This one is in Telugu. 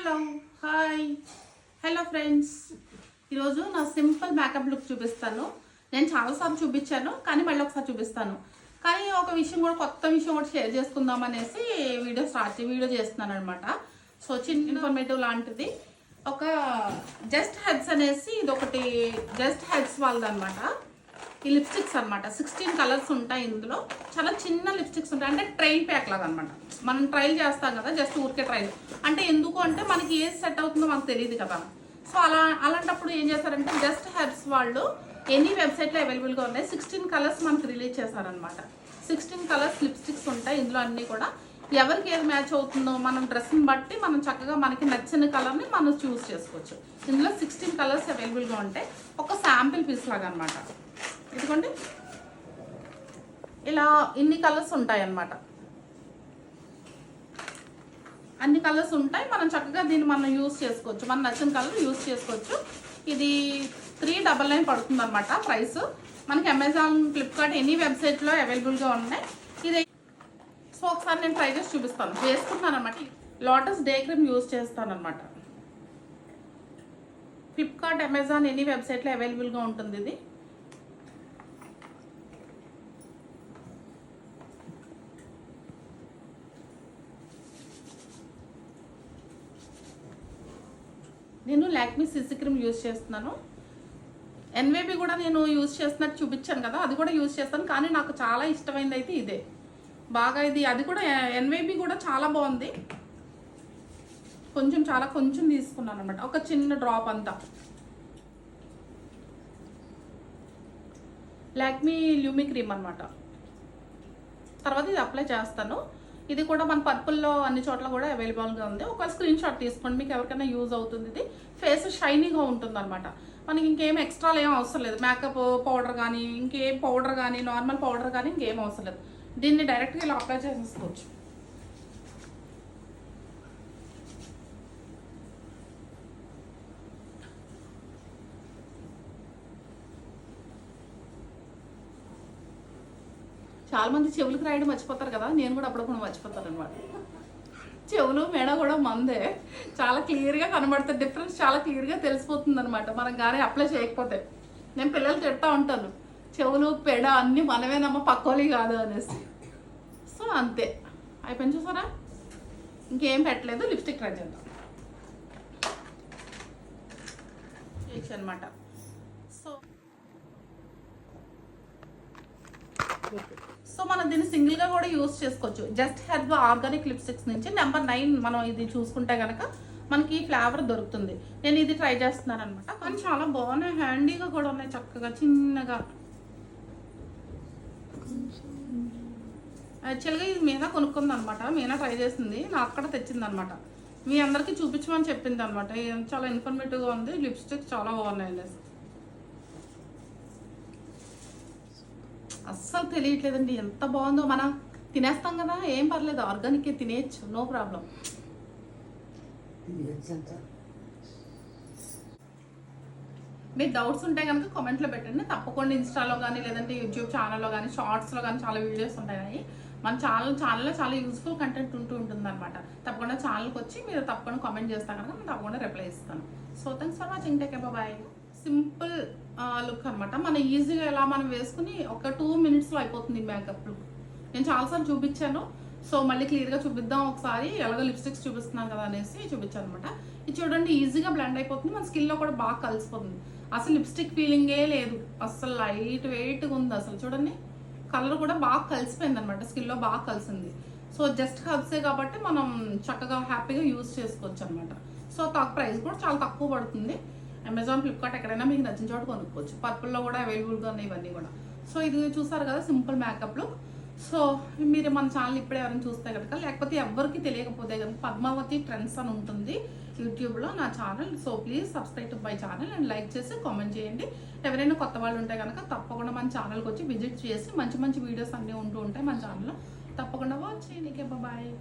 హలో హాయ్ హలో ఫ్రెండ్స్, ఈరోజు నా సింపుల్ మేకప్ లుక్ చూపిస్తాను. నేను చాలాసార్లు చూపించాను కానీ మళ్ళీ ఒకసారి చూపిస్తాను. కానీ ఒక విషయం కూడా, కొత్త విషయం కూడా షేర్ చేసుకుందాం అనేసి వీడియో చేస్తున్నాను అనమాట. సో చిన్న ఇన్ఫర్మేటివ్ లాంటిది. ఒక జస్ట్ హెడ్స్ అనేసి, ఇది ఒకటి జస్ట్ హెడ్స్ వాళ్ళది అనమాట. ఈ లిప్స్టిక్స్ అనమాట 16 కలర్స్ ఉంటాయి ఇందులో. చాలా చిన్న లిప్స్టిక్స్ ఉంటాయి, అంటే ట్రైల్ ప్యాక్ లాగా అనమాట. మనం ట్రైల్ చేస్తాం కదా, జస్ట్ ఊరికే ట్రైల్ అంటే. ఎందుకు అంటే మనకి ఏది సెట్ అవుతుందో మనకు తెలియదు కదా. సో అలాంటప్పుడు ఏం చేస్తారంటే, జస్ట్ హెర్బ్స్ వాళ్ళు ఎనీ వెబ్సైట్లో అవైలబుల్గా ఉన్నాయి. 16 కలర్స్ మనకు రిలీజ్ చేశారనమాట. 16 కలర్స్ లిప్స్టిక్స్ ఉంటాయి ఇందులో అన్నీ కూడా. ఎవరికి ఏది మ్యాచ్ అవుతుందో మనం డ్రెస్ని బట్టి మనం చక్కగా మనకి నచ్చిన కలర్ని మనం చూస్ చేసుకోవచ్చు. ఇందులో 16 కలర్స్ అవైలబుల్గా ఉంటాయి. ఒక శాంపిల్ పీస్ లాగా అనమాట. ఇదిగోండి, ఇలా ఇన్ని కలర్స్ ఉంటాయి అన్నమాట. అన్ని కలర్స్ ఉంటాయి. మనం చక్కగా దీన్ని మనం యూజ్ చేసుకోవచ్చు, మన నచ్చిన కలర్ యూజ్ చేసుకోవచ్చు. ఇది 399 పడుతుంది అనమాట ప్రైస్. మనకి అమెజాన్, ఫ్లిప్కార్ట్ ఎనీ వెబ్సైట్లో అవైలబుల్గా ఉన్నాయి. ఇది సో ఒకసారి నేను ట్రై చేసి చూపిస్తాను. వేసుకుంటున్నాను అనమాట. లోటస్ డే క్రీమ్ యూజ్ చేస్తాను అనమాట. ఫ్లిప్కార్ట్, అమెజాన్ ఎనీ వెబ్సైట్లో అవైలబుల్గా ఉంటుంది ఇది. నేను లాక్మీ సిసి క్రీమ్ యూజ్ చేస్తున్నాను. ఎన్వేబీ కూడా నేను యూజ్ చేస్తున్నట్టు చూపించాను కదా, అది కూడా యూజ్ చేస్తాను. కానీ నాకు చాలా ఇష్టమైనది అయితే ఇదే బాగా. అది కూడా ఎన్వేబీ కూడా చాలా బాగుంది. కొంచెం తీసుకున్నాను అనమాట, ఒక చిన్న డ్రాప్ అంతా. లాక్మీ ల్యూమీ క్రీమ్ అనమాట. తర్వాత ఇది అప్లై చేస్తాను. ఇది కూడా మన పర్పుల్లో అన్ని చోట్ల కూడా అవైలబుల్గా ఉంది. ఒక స్క్రీన్ షాట్ తీసుకోండి, మీకు ఎవరికైనా యూజ్ అవుతుంది. ఇది ఫేస్ షైనీగా ఉంటుంది అనమాట. మనకి ఇంకేం ఎక్స్ట్రాలు ఏం అవసరం లేదు. మేకప్ పౌడర్ కానీ, ఇంకేం పౌడర్ కానీ, నార్మల్ పౌడర్ కానీ ఇంకేం అవసరం లేదు. దీన్ని డైరెక్ట్గా ఇలా అప్లై చేసేసుకోవచ్చు. చాలా మంది చెవులకు రాయడం మర్చిపోతారు కదా, నేను కూడా అప్పుడప్పుడు మర్చిపోతాను అనమాట. చెవులు, మెడ కూడా మందే. చాలా క్లియర్గా కనబడుతుంది, డిఫరెన్స్ చాలా క్లియర్గా తెలిసిపోతుంది అనమాట మనం కానీ అప్లై చేయకపోతే. నేను పిల్లలు తిడతా ఉంటాను, చెవులు పెడ అన్నీ మనమేనమ్మ, పక్కోలి కాదు అనేసి. సో అంతే, అయిపోయింది. చూసారా, ఇంకేం పెట్టలేదు. లిప్స్టిక్ ట్రై చేద్దాం అనమాట. సో మనం దీన్ని సింగిల్గా కూడా యూజ్ చేసుకోవచ్చు. జస్ట్ హెర్బ్ ఆర్గానిక్ లిప్స్టిక్స్ నుంచి నెంబర్ 9 మనం ఇది చూసుకుంటే కనుక మనకి ఈ ఫ్లేవర్ దొరుకుతుంది. నేను ఇది ట్రై చేస్తున్నాను అనమాట. కానీ చాలా బాగున్నాయి, హ్యాండీగా కూడా ఉన్నాయి, చక్కగా చిన్నగా. యాక్చువల్గా ఇది మీనా కొనుక్కుంది అనమాట. మీనా ట్రై చేసింది, నాకు కూడా తెచ్చింది అనమాట. మీ అందరికీ చూపించమని చెప్పింది అనమాట. చాలా ఇన్ఫర్మేటివ్గా ఉంది, లిప్స్టిక్ చాలా బాగున్నాయి అనేసి. అస్సలు తెలియట్లేదండి ఎంత బాగుందో. మనం తినేస్తాం కదా, ఏం పర్లేదు, ఆర్గానిక్ తినేయచ్చు, నో ప్రాబ్లం. మీరు డౌట్స్ ఉంటే కనుక కామెంట్లో పెట్టండి. తప్పకుండా ఇన్స్టాలో కానీ, లేదంటే యూట్యూబ్ ఛానల్లో కానీ, షార్ట్స్లో కానీ చాలా వీడియోస్ ఉంటాయి. మన ఛానల్లో చాలా యూజ్ఫుల్ కంటెంట్ ఉంటుంది అనమాట. తప్పకుండా ఛానల్కి వచ్చి మీరు తప్పకుండా కామెంట్ చేస్తా కనుక నేను తప్పకుండా రిప్లై ఇస్తాను. So thanks for watching, take care, bye. Simple look అనమాట. మనం ఈజీగా ఎలా మనం వేసుకుని ఒక 2 minutesలో అయిపోతుంది మేకప్ లుక్. నేను చాలాసార్లు చూపించాను, సో మళ్ళీ క్లియర్గా చూపిద్దాం ఒకసారి. ఎలాగో లిప్స్టిక్స్ చూపిస్తున్నాను కదా అనేసి చూపించాను అనమాట. ఇది చూడండి, ఈజీగా బ్లెండ్ అయిపోతుంది, మన స్కిన్లో కూడా బాగా కలిసిపోతుంది. అసలు లిప్స్టిక్ ఫీలింగే లేదు, అసలు లైట్ వెయిట్గా ఉంది. అసలు చూడండి, కలర్ కూడా బాగా కలిసిపోయింది అనమాట, స్కిన్లో బాగా కలిసింది. సో జస్ట్ హర్బ్సే కాబట్టి మనం చక్కగా హ్యాపీగా యూజ్ చేసుకోవచ్చు అనమాట. సో ప్రైస్ కూడా చాలా తక్కువ పడుతుంది. అమెజాన్, ఫ్లిప్కార్ట్ ఎక్కడైనా మీకు నచ్చిన చోట కొనుక్కోవచ్చు. పర్పుల్లో కూడా అవైలబుల్గా ఉన్నాయి ఇవన్నీ కూడా. సో ఇది చూసారు కదా, సింపుల్ మేకప్ లుక్. సో మీరు మన ఛానల్ ఇప్పుడే ఎవరైనా చూస్తే కనుక, లేకపోతే ఎవరికి తెలియకపోతే కనుక, పద్మావతి ట్రెండ్స్ అని ఉంటుంది యూట్యూబ్లో నా channel. So please subscribe to my channel and like చేసి కామెంట్ చేయండి. ఎవరైనా కొత్త వాళ్ళు ఉంటే కనుక తప్పకుండా మన ఛానల్కి వచ్చి విజిట్ చేసి మంచి మంచి వీడియోస్ అన్నీ ఉంటూ ఉంటాయి మన ఛానల్లో. తప్పకుండా వాచ్ చేయండి. బాయ్.